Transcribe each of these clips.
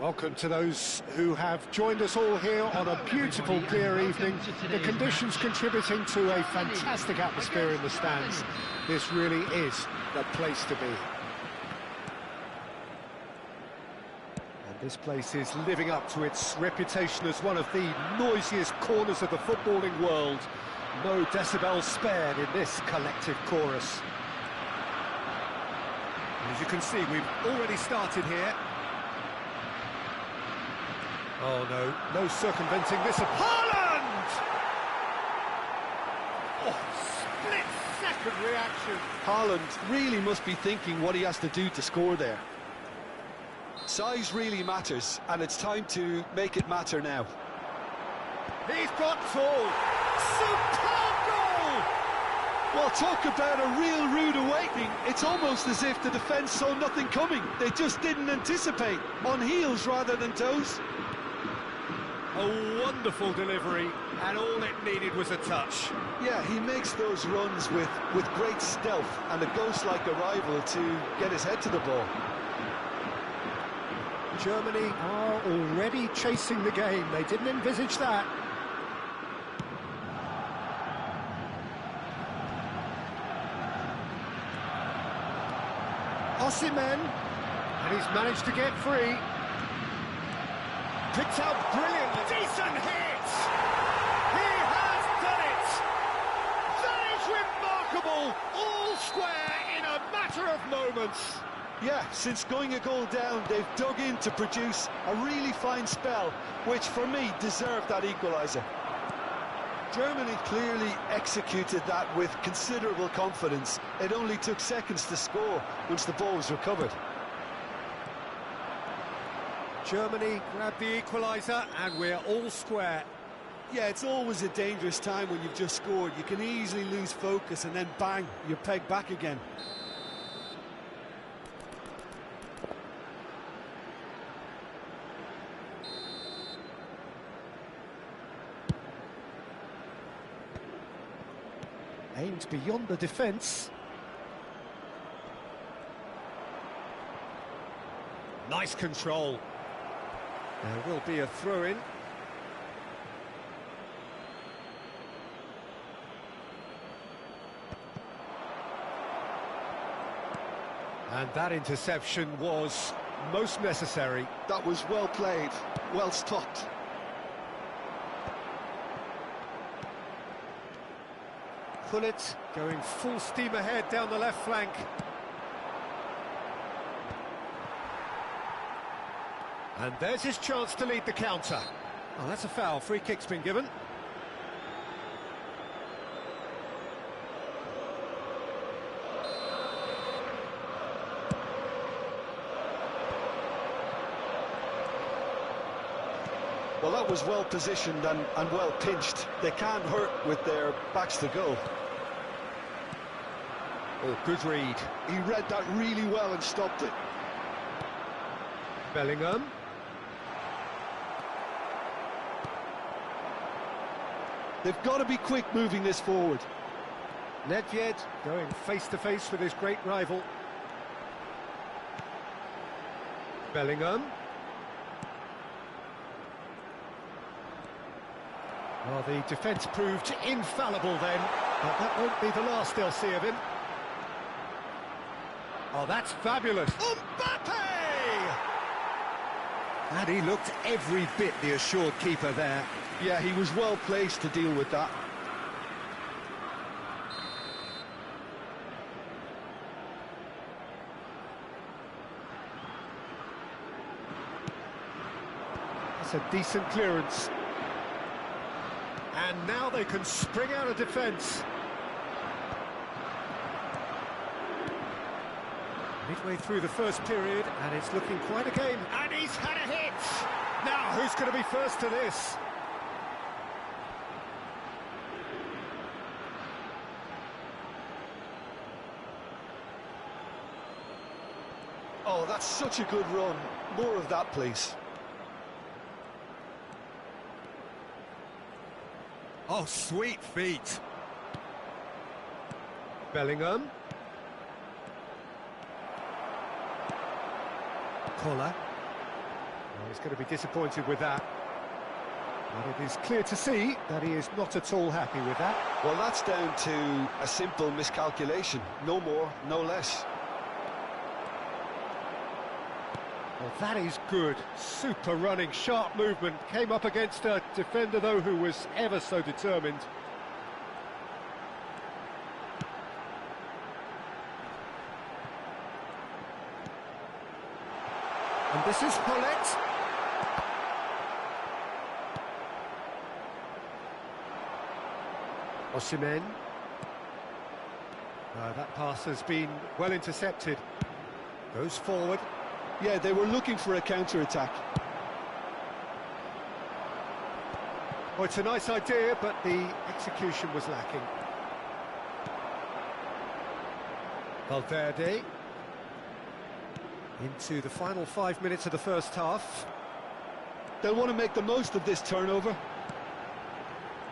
Welcome to those who have joined us all here on a beautiful, clear evening. The conditions contributing to a fantastic atmosphere in the stands. This really is the place to be. And this place is living up to its reputation as one of the noisiest corners of the footballing world. No decibels spared in this collective chorus. And as you can see, we've already started here. Oh no, no circumventing this. Haaland! Oh, split-second reaction. Haaland really must be thinking what he has to do to score there. Size really matters, and it's time to make it matter now. He's got tall. Superb goal! Well, talk about a real rude awakening. It's almost as if the defence saw nothing coming. They just didn't anticipate. On heels rather than toes. A wonderful delivery, and all it needed was a touch. Yeah, he makes those runs with great stealth and a ghost-like arrival to get his head to the ball. Germany are already chasing the game. They didn't envisage that. Osimhen, and he's managed to get free. Picked out brilliantly. Decent hit! He has done it! That is remarkable! All square in a matter of moments. Yeah, since going a goal down, they've dug in to produce a really fine spell, which for me deserved that equaliser. Germany clearly executed that with considerable confidence. It only took seconds to score once the ball was recovered. Germany grabbed the equaliser, and we're all square. Yeah, it's always a dangerous time when you've just scored. You can easily lose focus and then bang, you're pegged back again. Aimed beyond the defence. Nice control. There will be a throw-in. And that interception was most necessary. That was well played, well stopped. Pullet going full steam ahead down the left flank. And there's his chance to lead the counter. Oh, that's a foul. Free kick's been given. Well, that was well positioned and well pinched. They can't hurt with their backs to goal. Oh, good read. He read that really well and stopped it. Bellingham. They've got to be quick moving this forward. Nedved going face-to-face with his great rival. Bellingham. Well, the defence proved infallible then, but that won't be the last they'll see of him. Oh, that's fabulous. Mbappe! And he looked every bit the assured keeper there. Yeah, he was well placed to deal with that. That's a decent clearance. And now they can spring out of defence. Midway through the first period, and it's looking quite a game. And he's had a hit! Now, who's going to be first to this? Oh, that's such a good run. More of that, please. Oh, sweet feet. Bellingham. Collar. Oh, he's going to be disappointed with that. But it is clear to see that he is not at all happy with that. Well, that's down to a simple miscalculation. No more, no less. Well, that is good. Super running, sharp movement. Came up against a defender, though, who was ever so determined. And this is Hullet. Osimhen. That pass has been well intercepted. Goes forward. Yeah, they were looking for a counter-attack. Well, it's a nice idea, but the execution was lacking. Valverde. Into the final 5 minutes of the first half. They'll want to make the most of this turnover.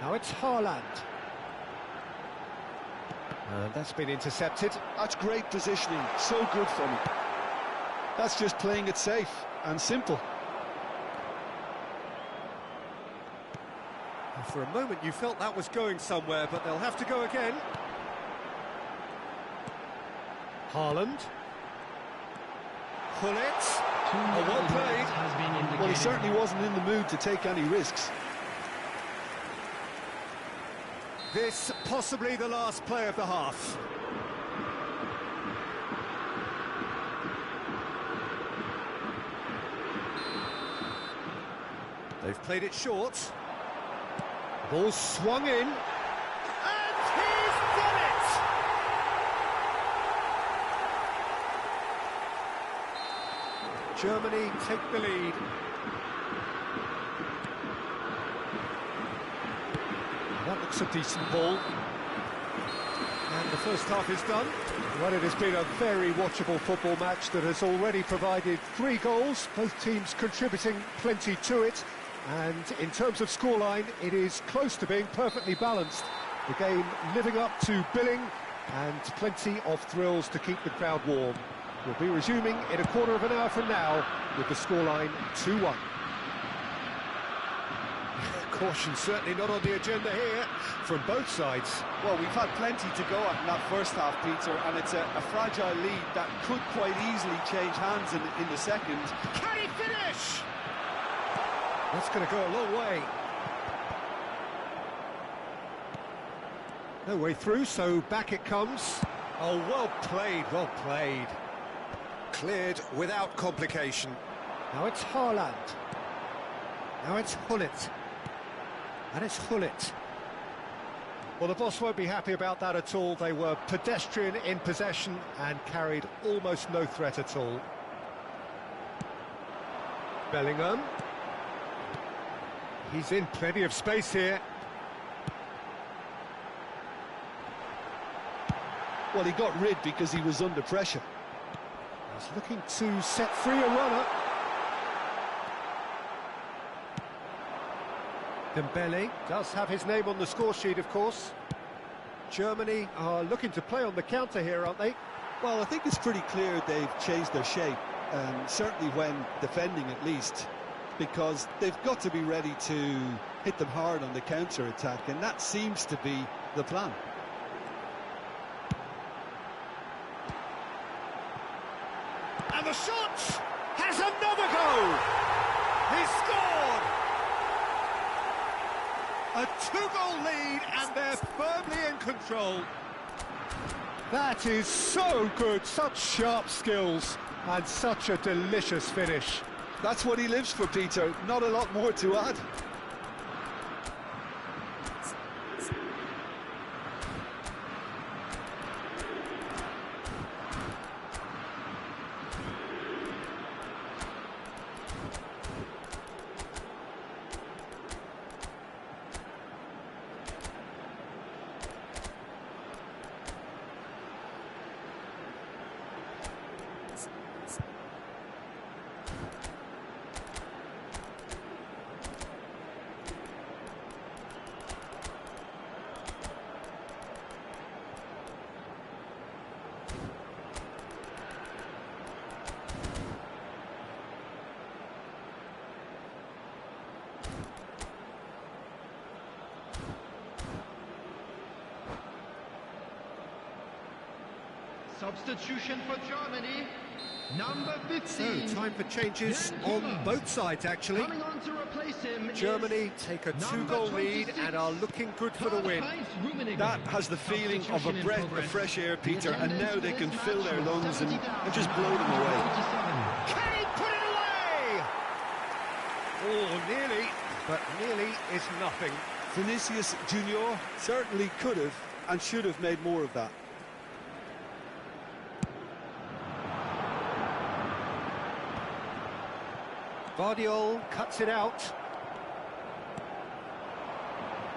Now it's Haaland. And that's been intercepted. That's great positioning, so good from him. That's just playing it safe and simple. And for a moment you felt that was going somewhere, but they'll have to go again. Haaland. Hullet. Oh, well played. Well, he certainly wasn't in the mood to take any risks. This possibly the last play of the half. They've played it short. The ball swung in. And he's done it! Germany take the lead. That looks a decent ball. And the first half is done. Well, it has been a very watchable football match that has already provided 3 goals, both teams contributing plenty to it. And in terms of scoreline, it is close to being perfectly balanced. The game living up to billing and plenty of thrills to keep the crowd warm. We'll be resuming in a quarter of an hour from now with the scoreline 2-1. Caution certainly not on the agenda here from both sides. Well, we've had plenty to go at in that first half, Peter, and it's a fragile lead that could quite easily change hands in the second. Can he finish? That's going to go a long way. No way through, so back it comes. Oh, well played, well played. Cleared without complication. Now it's Haaland. Now it's Hullet. And it's Hullet. Well, the boss won't be happy about that at all. They were pedestrian in possession and carried almost no threat at all. Bellingham. He's in plenty of space here. Well, he got rid because he was under pressure. He's looking to set free a runner. Dembele does have his name on the score sheet, of course. Germany are looking to play on the counter here, aren't they? Well, I think it's pretty clear they've changed their shape, certainly when defending at least, because they've got to be ready to hit them hard on the counter-attack, and that seems to be the plan. And the shot has another goal! He scored! A 2-goal lead, and they're firmly in control. That is so good, such sharp skills, and such a delicious finish. That's what he lives for, Peter. Not a lot more to add. Substitution for Germany, number 15. So, time for changes on both sides, actually. Coming on to replace him Germany take a 2-goal lead and are looking good for the win. That has the feeling of a breath of fresh air, Peter, and now they can fill their lungs and just blow them away. Kênh put it away! Oh, nearly, but nearly is nothing. Vinicius Junior certainly could have and should have made more of that. Guardiola cuts it out.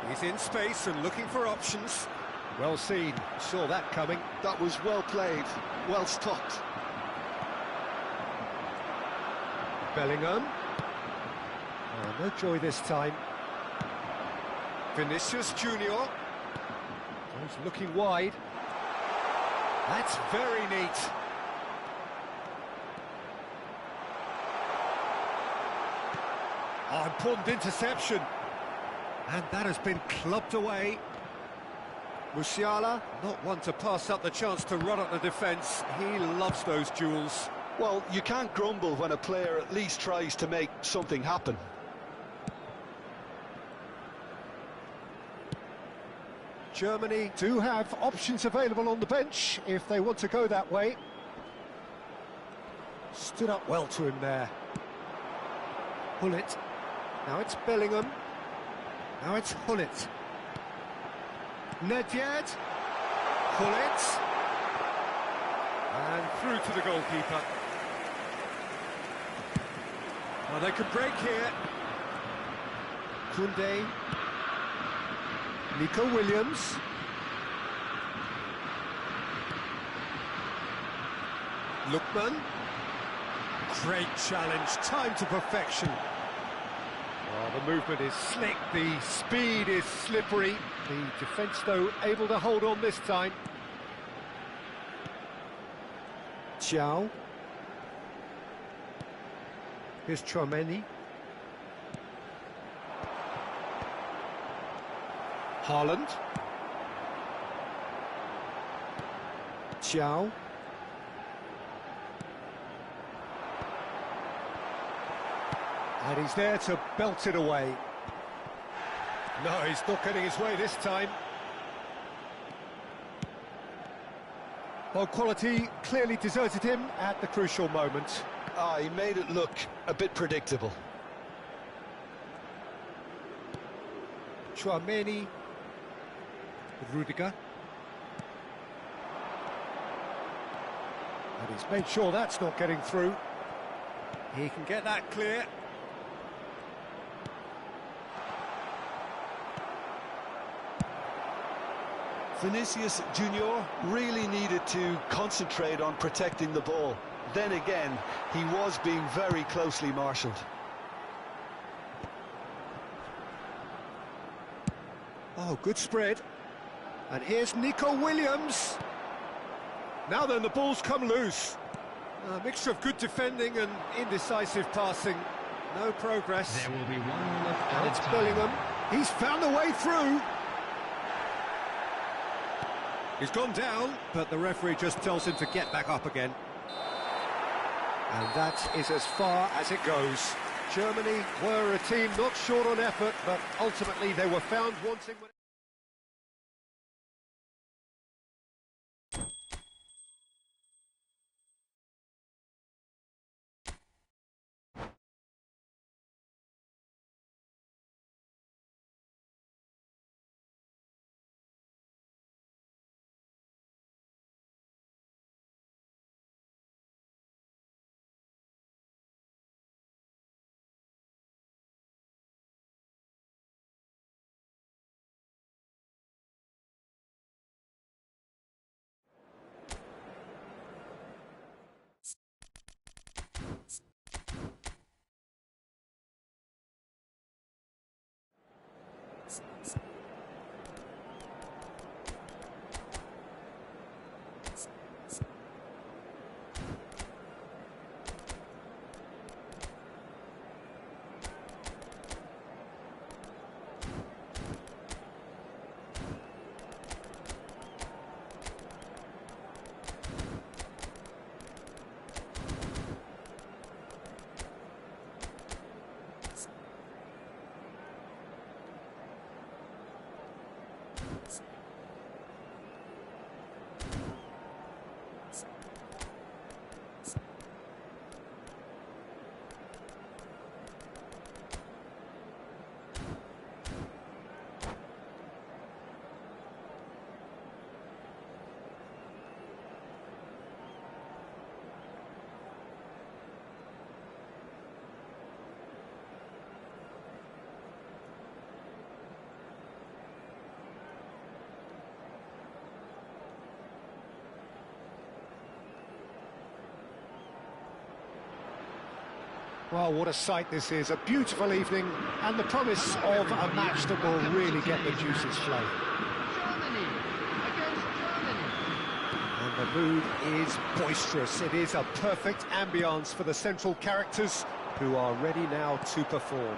He's in space and looking for options. Well seen, saw that coming. That was well played, well stopped. Bellingham. Oh, no joy this time. Vinicius Junior. He's looking wide. That's very neat. Oh, important interception. And that has been clubbed away. Musiala, not one to pass up the chance to run at the defence. He loves those duels. Well, you can't grumble when a player at least tries to make something happen. Germany do have options available on the bench if they want to go that way. Stood up well to him there. Hullet. Now it's Bellingham. Now it's Hullet. Nedved. Hullet. And through to the goalkeeper. Well, they could break here. Koundé. Nico Williams. Lookman. Great challenge, time to perfection. Oh, the movement is slick, the speed is slippery. The defence, though, able to hold on this time. Xiao. Here's Chouameni. Haaland. Xiao. And he's there to belt it away. No, he's not getting his way this time. Well, quality clearly deserted him at the crucial moment. He made it look a bit predictable. Chouameni. Rudiger. And he's made sure that's not getting through. He can get that clear. Vinicius Junior really needed to concentrate on protecting the ball. Then again, he was being very closely marshalled. Oh, good spread. And here's Nico Williams. Now then, the ball's come loose. A mixture of good defending and indecisive passing. No progress. There will be one left And at it's a time. Bellingham. He's found a way through. He's gone down, but the referee just tells him to get back up again. And that is as far as it goes. Germany were a team not short on effort, but ultimately they were found wanting... Well, what a sight this is. A beautiful evening and the promise of a match that will really get the juices flowing. Germany against Germany. And the mood is boisterous. It is a perfect ambience for the central characters who are ready now to perform.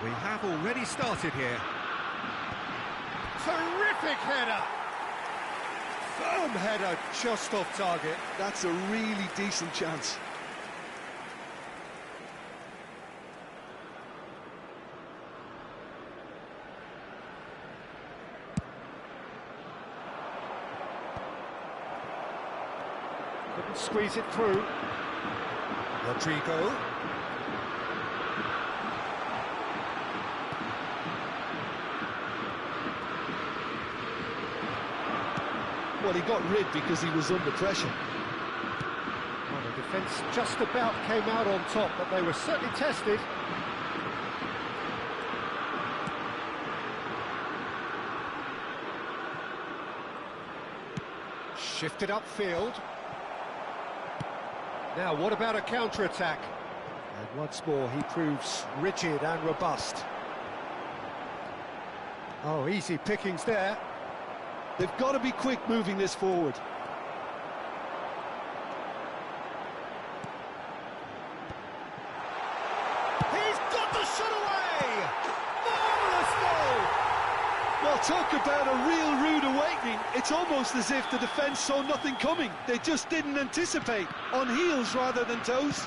We have already started here. Terrific header! Firm header just off target. That's a really decent chance. Couldn't squeeze it through. Rodrigo. Well, he got rid because he was under pressure. Well, the defence just about came out on top, but they were certainly tested. Shifted upfield. Now, what about a counter-attack? And once more, he proves rigid and robust. Oh, easy pickings there. They've got to be quick moving this forward. He's got the shot away! Marvellous goal! Well, talk about a real rude awakening. It's almost as if the defence saw nothing coming. They just didn't anticipate. On heels rather than toes.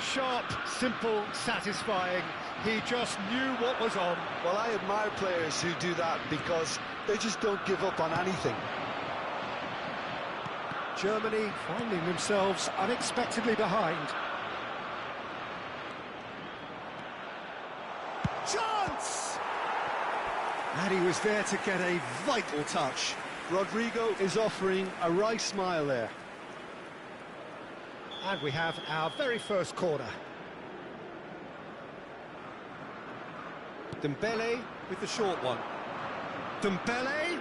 Sharp, simple, satisfying. He just knew what was on. Well, I admire players who do that because they just don't give up on anything. Germany finding themselves unexpectedly behind. Chance! And he was there to get a vital touch. Rodrigo is offering a right smile there. And we have our very first corner. Dembele with the short one. Dembele.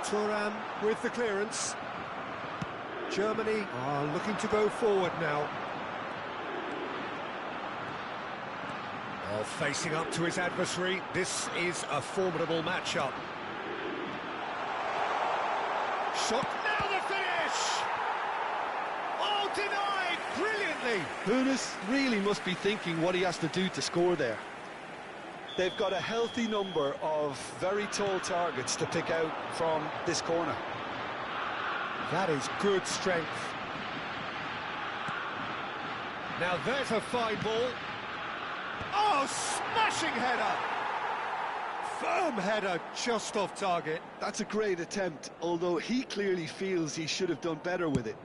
Thuram with the clearance. Germany are looking to go forward now. Well, facing up to his adversary, this is a formidable matchup. Shot, now the finish! Oh, denied! Brilliant play. Bunis really must be thinking what he has to do to score there. They've got a healthy number of very tall targets to pick out from this corner. That is good strength. Now there's a fine ball. Oh, smashing header! Firm header, just off target. That's a great attempt, although he clearly feels he should have done better with it.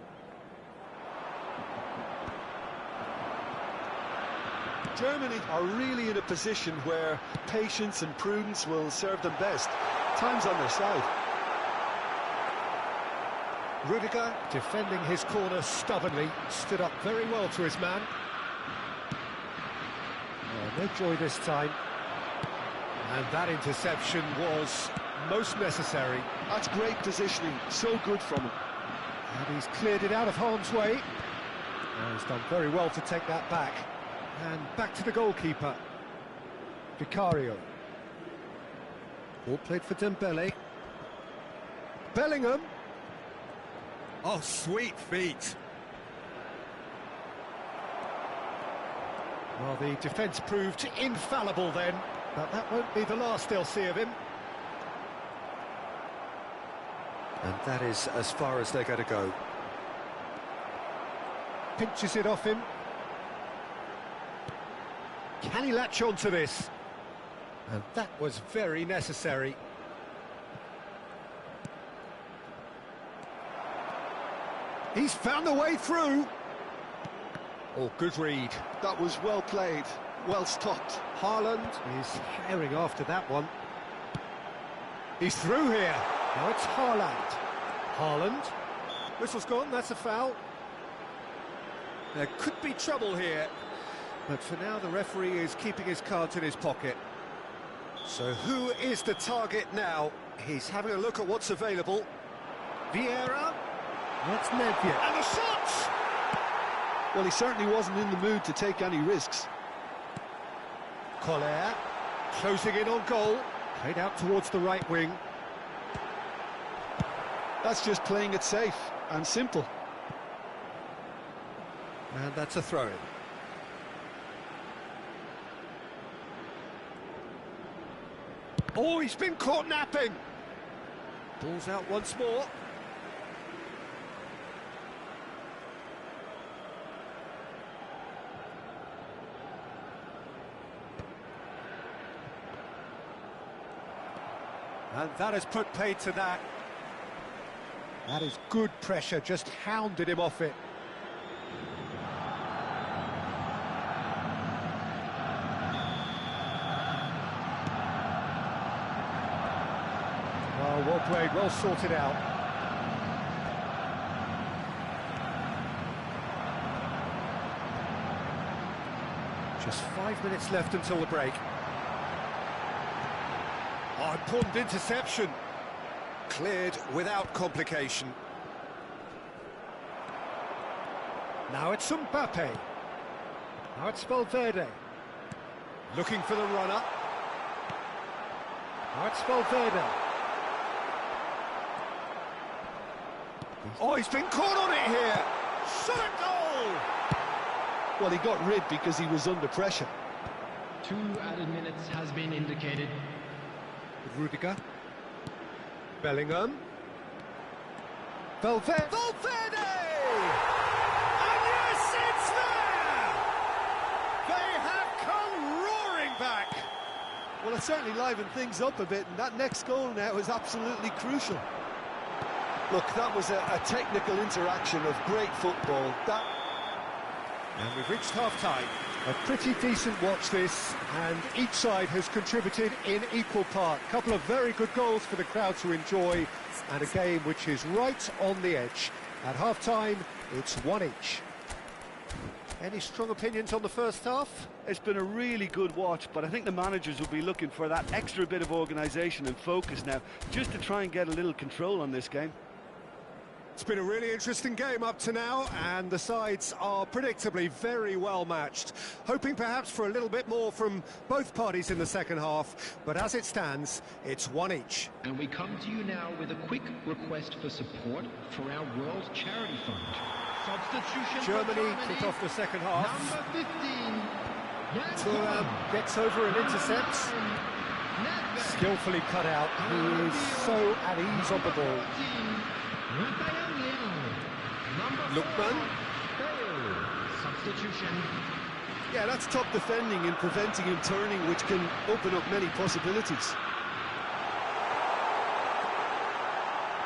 Germany are really in a position where patience and prudence will serve them best. Time's on their side. Rudiger, defending his corner stubbornly, stood up very well to his man. Oh, no joy this time. And that interception was most necessary. That's great positioning, so good from him. And he's cleared it out of harm's way. Oh, he's done very well to take that back. And back to the goalkeeper. Vicario. Ball played for Dembele. Bellingham. Oh, sweet feet. Well, the defence proved infallible then, but that won't be the last they'll see of him. And that is as far as they're going to go. Pinches it off him. Can he latch on to this? And that was very necessary. He's found the way through. Oh, good read. That was well played, well stopped. Haaland is herring after that one. He's through here. Now it's Haaland. Haaland. Whistle's gone, that's a foul. There could be trouble here. But for now, the referee is keeping his cards in his pocket. So who is the target now? He's having a look at what's available. Vieira. That's Nedved. And the shots! Well, he certainly wasn't in the mood to take any risks. Collier, closing in on goal. Played out towards the right wing. That's just playing it safe and simple. And that's a throw-in. Oh, he's been caught napping. Ball's out once more. And that has put paid to that. That is good pressure, just hounded him off it. Oh, well played, well sorted out. Just 5 minutes left until the break. Oh, important interception. Cleared without complication. Now it's Mbappe. Now it's Valverde. Looking for the runner. Now it's Valverde. Oh, he's been caught on it here. Shot at goal! Well, he got rid because he was under pressure. 2 added minutes has been indicated. Rudiger. Bellingham. Valverde! Valverde! And yes, it's there! They have come roaring back! Well, it certainly livened things up a bit, and that next goal now is absolutely crucial. Look, that was a technical interaction of great football. And we've reached half-time. A pretty decent watch this, and each side has contributed in equal part. A couple of very good goals for the crowd to enjoy, and a game which is right on the edge. At half-time, it's 1 each. Any strong opinions on the first half? It's been a really good watch, but I think the managers will be looking for that extra bit of organisation and focus now, just to try and get a little control on this game. It's been a really interesting game up to now, and the sides are predictably very well matched. Hoping perhaps for a little bit more from both parties in the second half, but as it stands, it's one each. And we come to you now with a quick request for support for our World Charity Fund. Substitution Germany kick off the second half. Number 15. Thuram gets over and intercepts. Skillfully cut out. He is so at ease on the ball. Lookman. Substitution. Yeah, that's top defending and preventing him turning, which can open up many possibilities.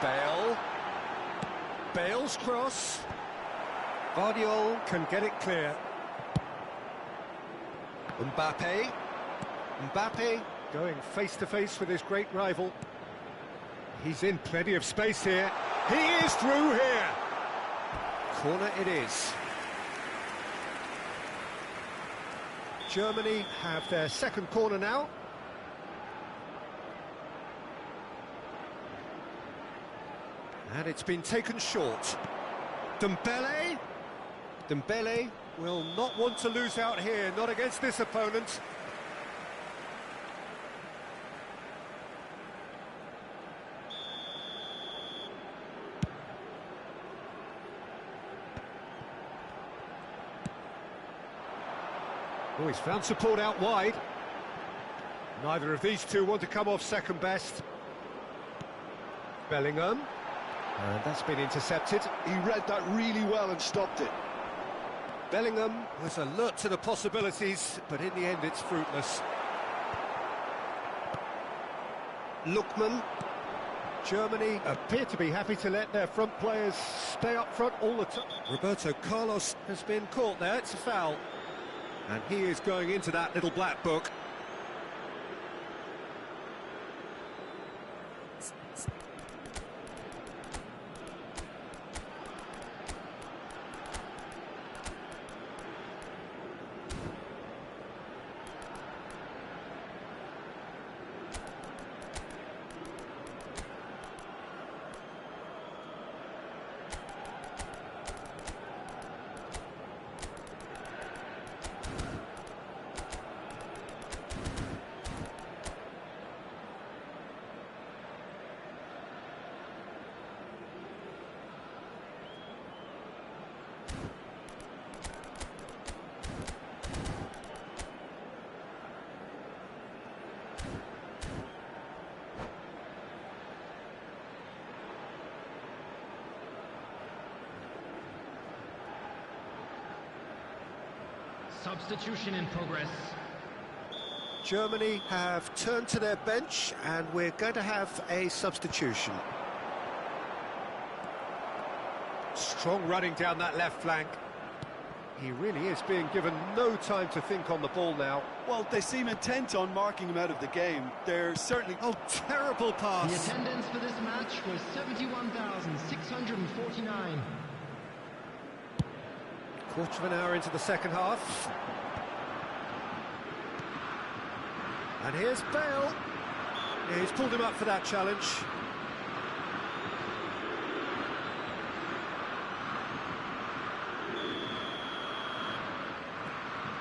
Bale. Bale's cross. Guardiola can get it clear. Mbappe. Mbappe going face-to-face with his great rival. He's in plenty of space here. He is through here. Corner it is. Germany have their second corner now. And it's been taken short. Dembele. Dembele will not want to lose out here, not against this opponent. Oh, he's found support out wide. Neither of these two want to come off second best. Bellingham. And that's been intercepted. He read that really well and stopped it. Bellingham was alert to the possibilities, but in the end it's fruitless. Lookman. Germany appear to be happy to let their front players stay up front all the time. Roberto Carlos has been caught there, it's a foul. And he is going into that little black book. Substitution in progress. Germany have turned to their bench, and we're going to have a substitution. Strong running down that left flank. He really is being given no time to think on the ball now. Well, they seem intent on marking him out of the game. They're certainly... Oh, terrible pass. The attendance for this match was 71,649. Quarter of an hour into the second half. And here's Bale. He's pulled him up for that challenge.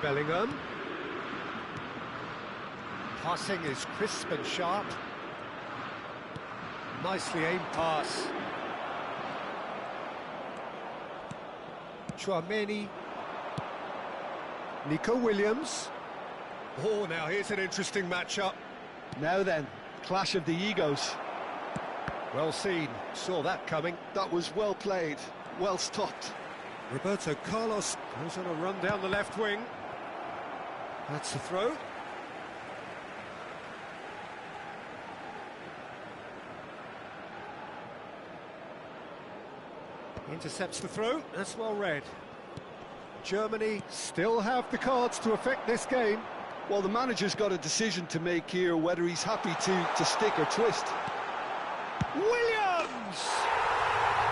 Bellingham. Passing is crisp and sharp. Nicely aimed pass. Chouameni. Nico Williams. Oh, now here's an interesting matchup. Now then, clash of the egos. Well seen, saw that coming. That was well played, well stopped. Roberto Carlos goes on a run down the left wing. That's the throw. Intercepts the throw, that's well read. Germany still have the cards to affect this game. Well, the manager's got a decision to make here, whether he's happy to stick or twist. Williams!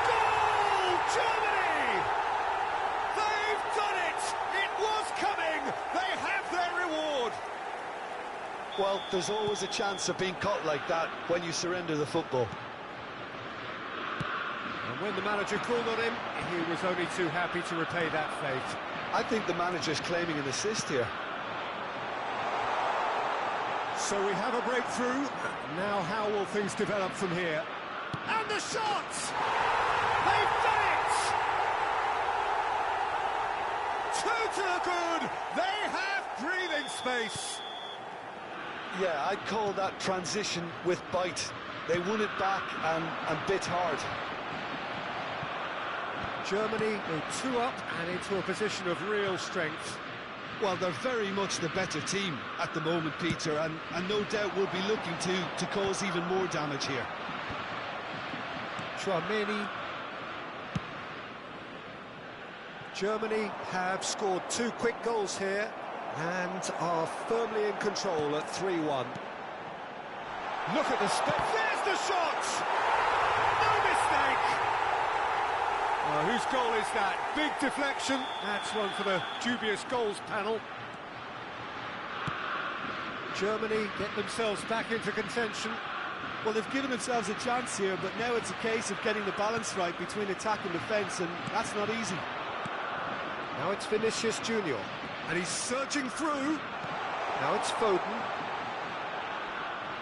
Goal, Germany! They've done it! It was coming! They have their reward! Well, there's always a chance of being caught like that when you surrender the football. When the manager called on him, he was only too happy to repay that fate. I think the manager's claiming an assist here. So we have a breakthrough. Now how will things develop from here? And the shot! They've done it! Two to the good! They have breathing space! Yeah, I'd call that transition with bite. They won it back and bit hard. Germany go 2 up and into a position of real strength. Well, they're very much the better team at the moment, Peter, and no doubt will be looking to cause even more damage here. Chouameni. Germany have scored 2 quick goals here and are firmly in control at 3-1. Look at the step. There's the shot! No mistake! Whose goal is that? Big deflection. That's one for the dubious goals panel. Germany get themselves back into contention. Well, they've given themselves a chance here, but now it's a case of getting the balance right between attack and defence, and that's not easy. Now it's Vinicius Junior, and he's surging through. Now it's Foden.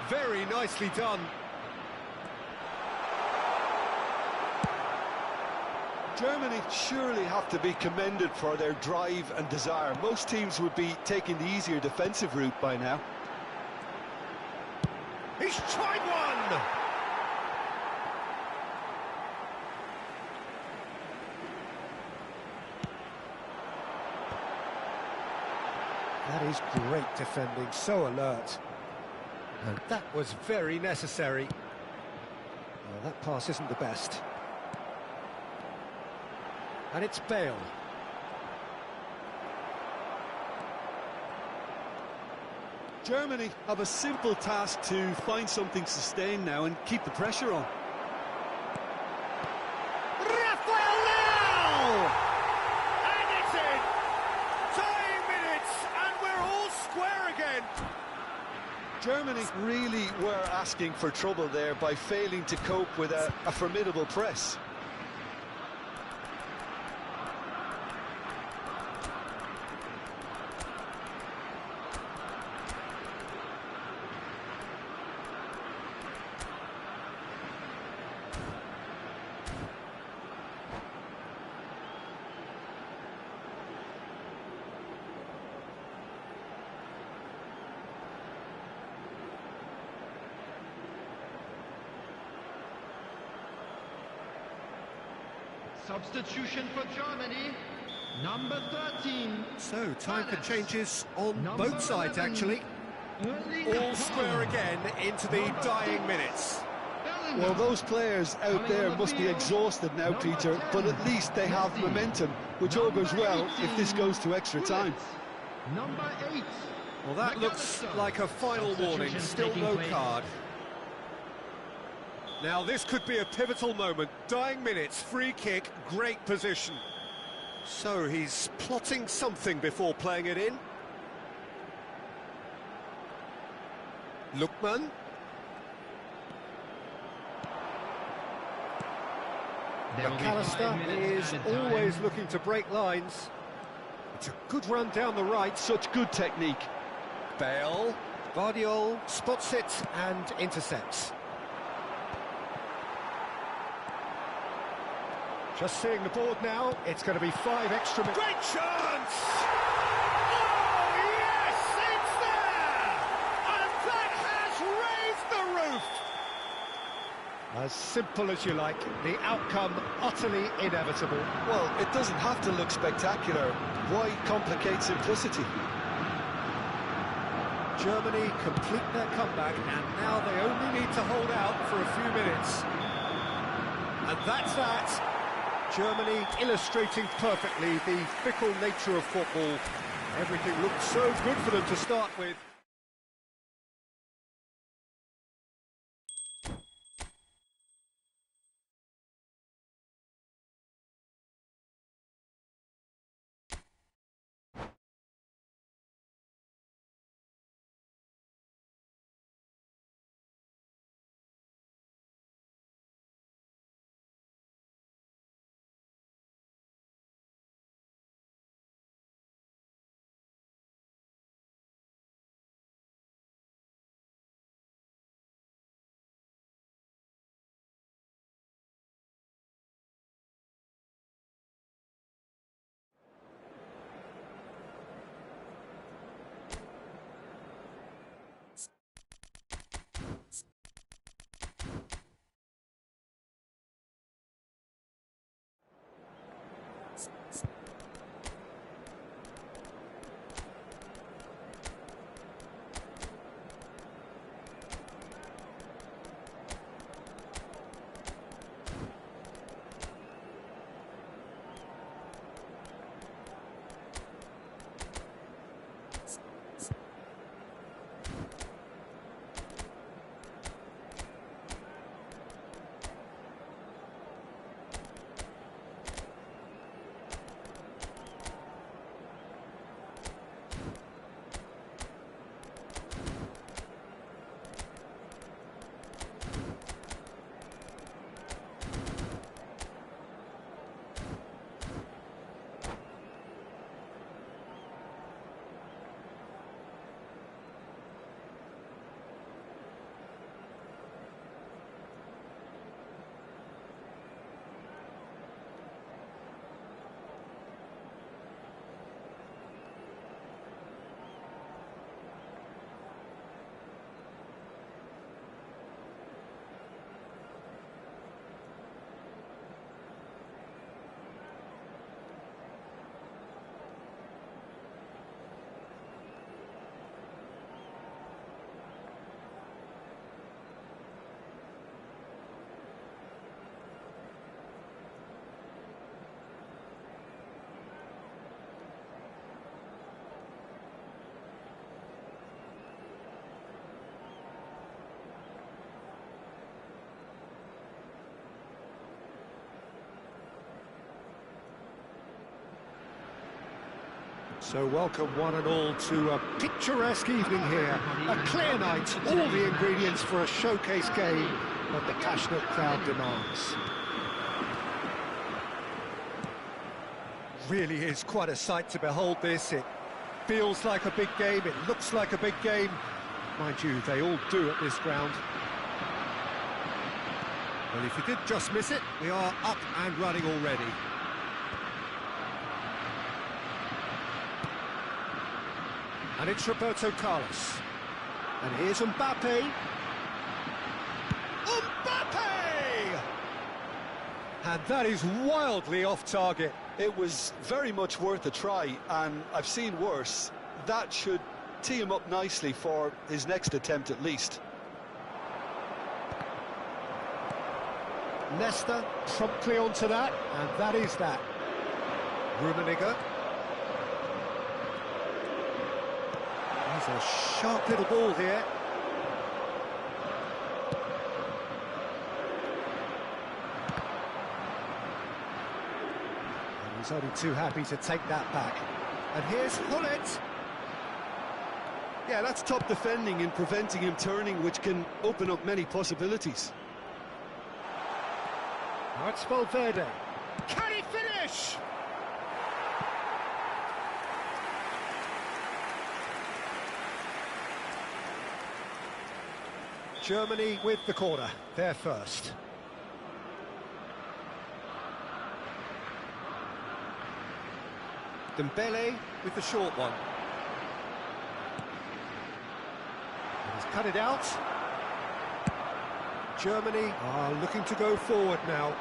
Very nicely done. Germany surely have to be commended for their drive and desire. Most teams would be taking the easier defensive route by now. He's tried one! That is great defending, so alert. And that was very necessary. Well, that pass isn't the best. And it's Bale. Germany have a simple task to find something sustained now and keep the pressure on. Rafael now! And it's in! Tying minutes, and we're all square again. Germany really were asking for trouble there by failing to cope with a formidable press. Substitution for Germany, number 13. So, time for changes on Number both sides, 11. actually. All square again into the dying minutes. Well, those players out there must be exhausted now, Peter, but at least they have momentum, which augurs well if this goes to extra time. Number 8. Well, that looks like a final warning, still no card. Now, this could be a pivotal moment. Dying minutes, free kick, great position. So, he's plotting something before playing it in. Lookman. McAllister is always looking to break lines. It's a good run down the right. Such good technique. Bale, Guardiola spots it and intercepts. Just seeing the board now, it's going to be 5 extra minutes. Great chance! Oh, yes, it's there! And that has raised the roof! As simple as you like, the outcome utterly inevitable. Well, it doesn't have to look spectacular. Why complicate simplicity? Germany complete their comeback, and now they only need to hold out for a few minutes. And that's that. Germany illustrating perfectly the fickle nature of football. Everything looked so good for them to start with. So welcome one and all to a picturesque evening here. A clear night, all the ingredients for a showcase game that the passionate crowd demands. Really is quite a sight to behold this. It feels like a big game, it looks like a big game. Mind you, they all do at this ground. Well, if you did just miss it, we are up and running already. And it's Roberto Carlos. And here's Mbappe. Mbappe! And that is wildly off target. It was very much worth a try, and I've seen worse. That should tee him up nicely for his next attempt at least. Leicester promptly onto that, and that is that. Rummenigge. He's a sharp little ball here. And he's only too happy to take that back. And here's Hullet. Yeah, that's top defending and preventing him turning, which can open up many possibilities. Now it's Valverde. Can he finish? Germany with the corner. They're first. Dembele with the short one. And he's cut it out. Germany are looking to go forward now.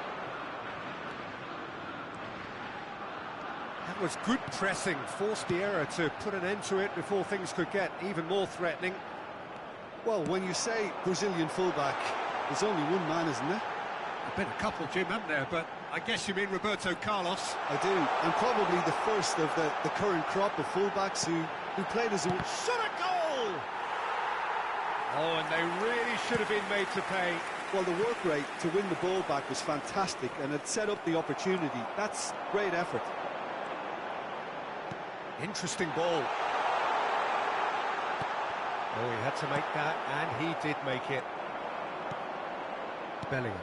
That was good pressing, forced the error to put an end to it before things could get even more threatening. Well, when you say Brazilian fullback, there's only one man, isn't there? There's been a couple, Jim, haven't there? But I guess you mean Roberto Carlos. I do, and probably the first of the current crop of fullbacks who played as a... Shot a goal! Oh, and they really should have been made to pay. Well, the work rate to win the ball back was fantastic, and it set up the opportunity. That's great effort. Interesting ball. Oh, he had to make that, and he did make it. Bellingham.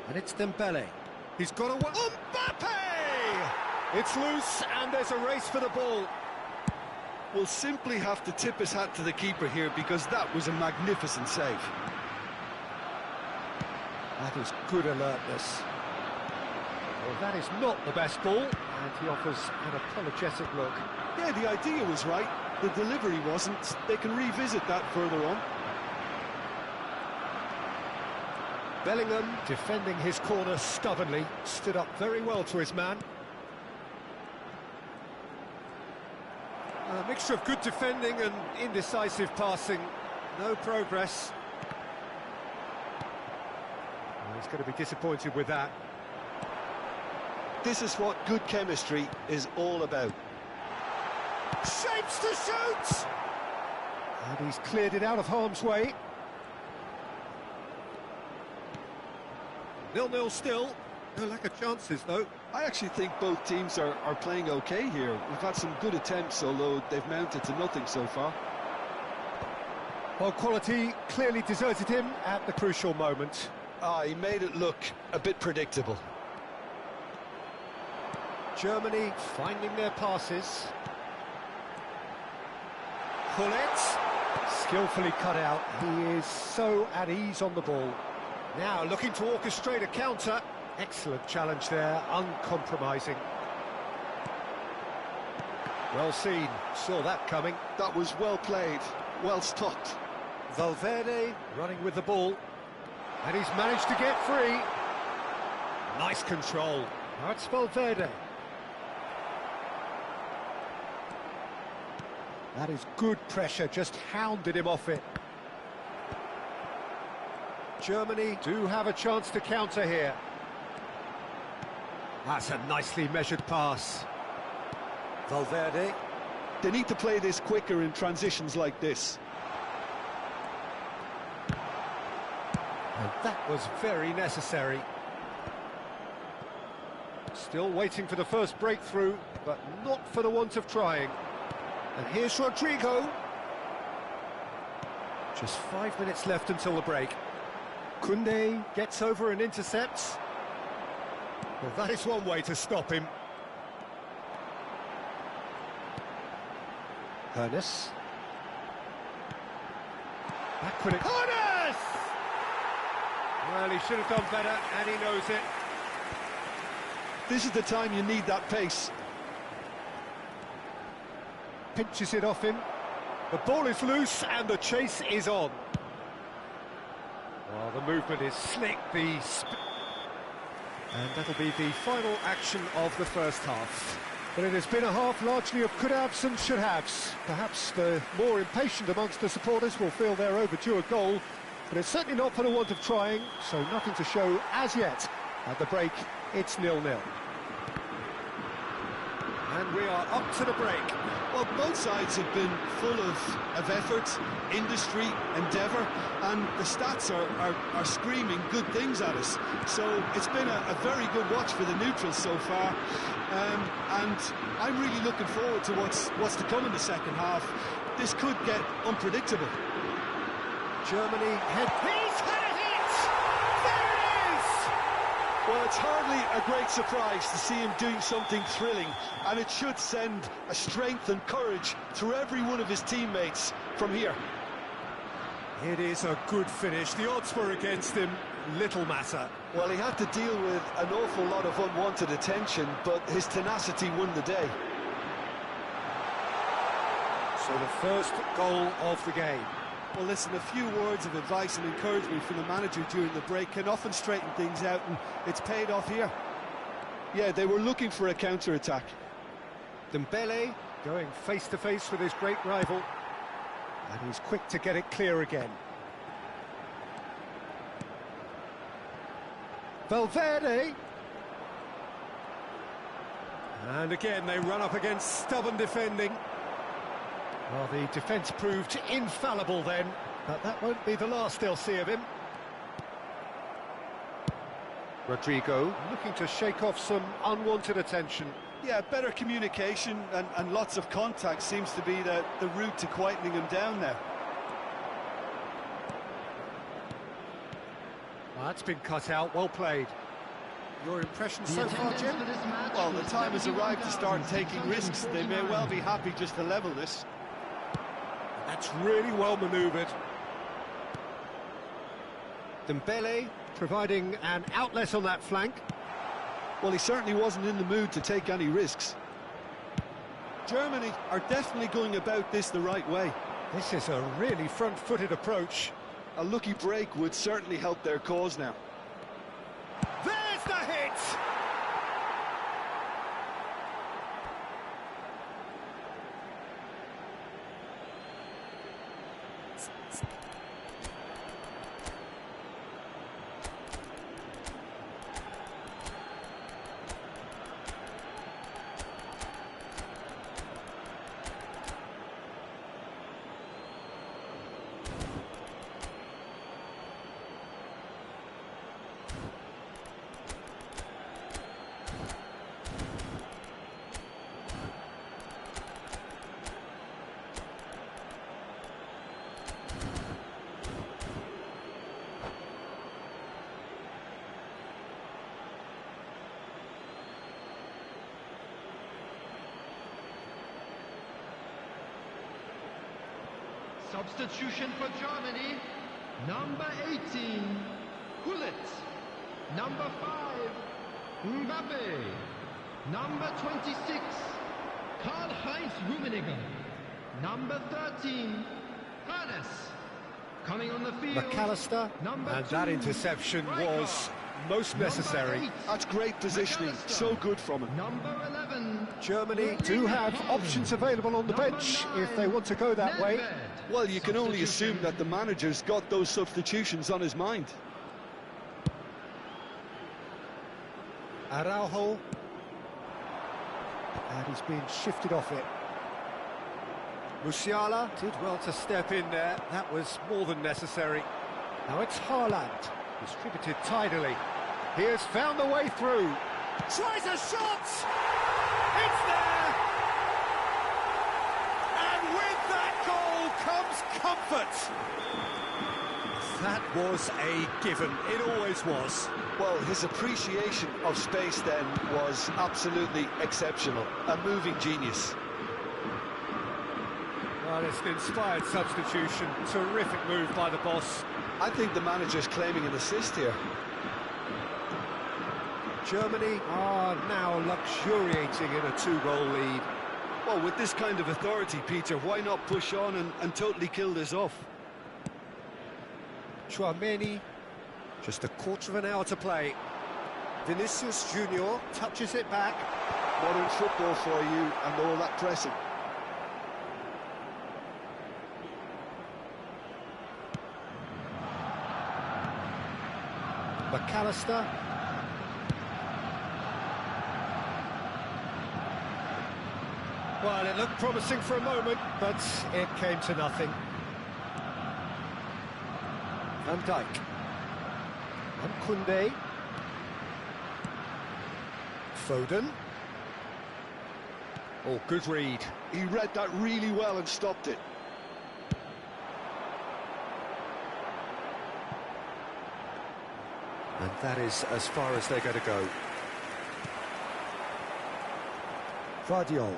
And it's Dembele. He's got a... Mbappe! It's loose, and there's a race for the ball. Will simply have to tip his hat to the keeper here, because that was a magnificent save. That is good alertness. Well, that is not the best ball, and he offers an apologetic look. Yeah, the idea was right, the delivery wasn't. They can revisit that further on. Bellingham, defending his corner stubbornly, stood up very well to his man. A mixture of good defending and indecisive passing. No progress. Well, he's going to be disappointed with that. This is what good chemistry is all about. Shapes to shoot! And he's cleared it out of harm's way. 0-0 still. No lack of chances, though. I actually think both teams are playing okay here. We've had some good attempts, although they've mounted to nothing so far. Well, quality clearly deserted him at the crucial moment. He made it look a bit predictable. Germany finding their passes. Hullet, skillfully cut out. He is so at ease on the ball. Now looking to orchestrate a counter. Excellent challenge there, uncompromising. Well seen, saw that coming. That was well played, well stopped. Valverde running with the ball. And he's managed to get free. Nice control. Now it's Valverde. That is good pressure, just hounded him off it. Germany do have a chance to counter here. That's a nicely measured pass. Valverde. They need to play this quicker in transitions like this. And that was very necessary. Still waiting for the first breakthrough, but not for the want of trying. And here's Rodrigo. Just 5 minutes left until the break. Koundé gets over and intercepts. Well, that is one way to stop him. Ernest. Back with it. Ernest! Well, he should have done better, and he knows it. This is the time you need that pace. Pinches it off him. The ball is loose, and the chase is on. Well, the movement is slick, and that'll be the final action of the first half. But it has been a half largely of could-haves and should-haves. Perhaps the more impatient amongst the supporters will feel they're overdue a goal, but it's certainly not for the want of trying, so nothing to show as yet. At the break, it's 0-0. And we are up to the break. Well, both sides have been full of effort, industry, endeavour, and the stats are screaming good things at us. So it's been a very good watch for the neutrals so far, and I'm really looking forward to what's to come in the second half. This could get unpredictable. Germany head. He's had it! There it is! Well, it's hardly a great surprise to see him doing something thrilling, and it should send a strength and courage through every one of his teammates from here. It is a good finish. The odds were against him. Little matter. Well, he had to deal with an awful lot of unwanted attention, but his tenacity won the day. So the first goal of the game. Well, listen, a few words of advice and encouragement from the manager during the break can often straighten things out, and it's paid off here. Yeah, they were looking for a counter-attack. Dembele going face-to-face with his great rival, and he's quick to get it clear again. Valverde. And again, they run up against stubborn defending. Well, the defence proved infallible then, but that won't be the last they'll see of him. Rodrigo looking to shake off some unwanted attention. Yeah, better communication and lots of contact seems to be the route to quietening him down now. Well, that's been cut out, well played. Your impressions so far, Jim? Well, the time has arrived to start taking risks. They may well be happy just to level this. That's really well manoeuvred. Dembele providing an outlet on that flank. Well, he certainly wasn't in the mood to take any risks. Germany are definitely going about this the right way. This is a really front-footed approach. A lucky break would certainly help their cause now. There's the hit! Substitution for Germany, number 18, Hullet, number 5, Mbappe, number 26, Karl-Heinz Rummenigge, number 13, Ernest, coming on the field, McAllister, and that interception was most necessary. That's great positioning, so good from him. Number 11, Germany do have options available on the bench if they want to go that way. Well, you can only assume that the manager's got those substitutions on his mind. Araujo. And he's being shifted off it. Musiala did well to step in there. That was more than necessary. Now it's Haaland, distributed tidily. He has found the way through. Tries a shot! It's there! And with that goal comes comfort! That was a given, it always was. Well, his appreciation of space then was absolutely exceptional. A moving genius. Well, it's an inspired substitution. Terrific move by the boss. I think the manager's claiming an assist here. Germany are now luxuriating in a 2-goal lead. Well, with this kind of authority, Peter, why not push on and totally kill this off? Chouameni, just a quarter of an hour to play. Vinicius Junior touches it back. Modern football for you and all that pressing. McAllister. Well, it looked promising for a moment, but it came to nothing. Van Dijk. And Koundé. Foden. Oh, good read. He read that really well and stopped it. And that is as far as they're going to go. Vardiol.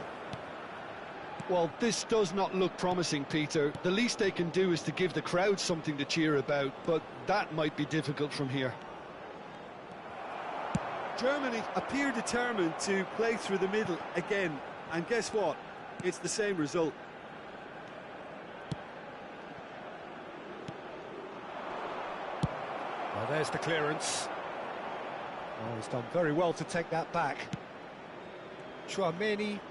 Well, this does not look promising, Peter. The least they can do is to give the crowd something to cheer about, but that might be difficult from here. Germany appear determined to play through the middle again, and guess what? It's the same result. Well, there's the clearance. Oh, he's done very well to take that back. Chouameni.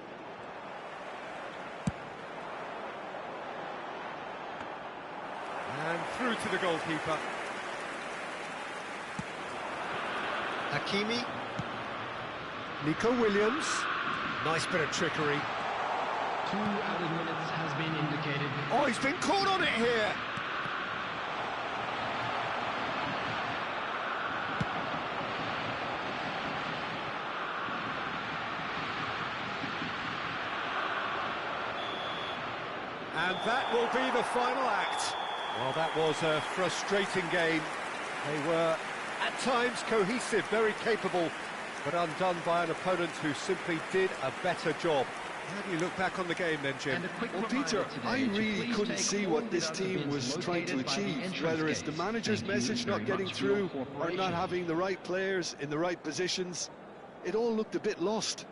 And through to the goalkeeper. Hakimi. Nico Williams. Nice bit of trickery. 2 added minutes has been indicated. Oh, he's been caught on it here. And that will be the final act. Well, that was a frustrating game. They were, at times, cohesive, very capable, but undone by an opponent who simply did a better job. How do you look back on the game then, Jim? Well, Peter, I really couldn't see what this team was trying to achieve, whether it's the manager's message not getting through or not having the right players in the right positions. It all looked a bit lost.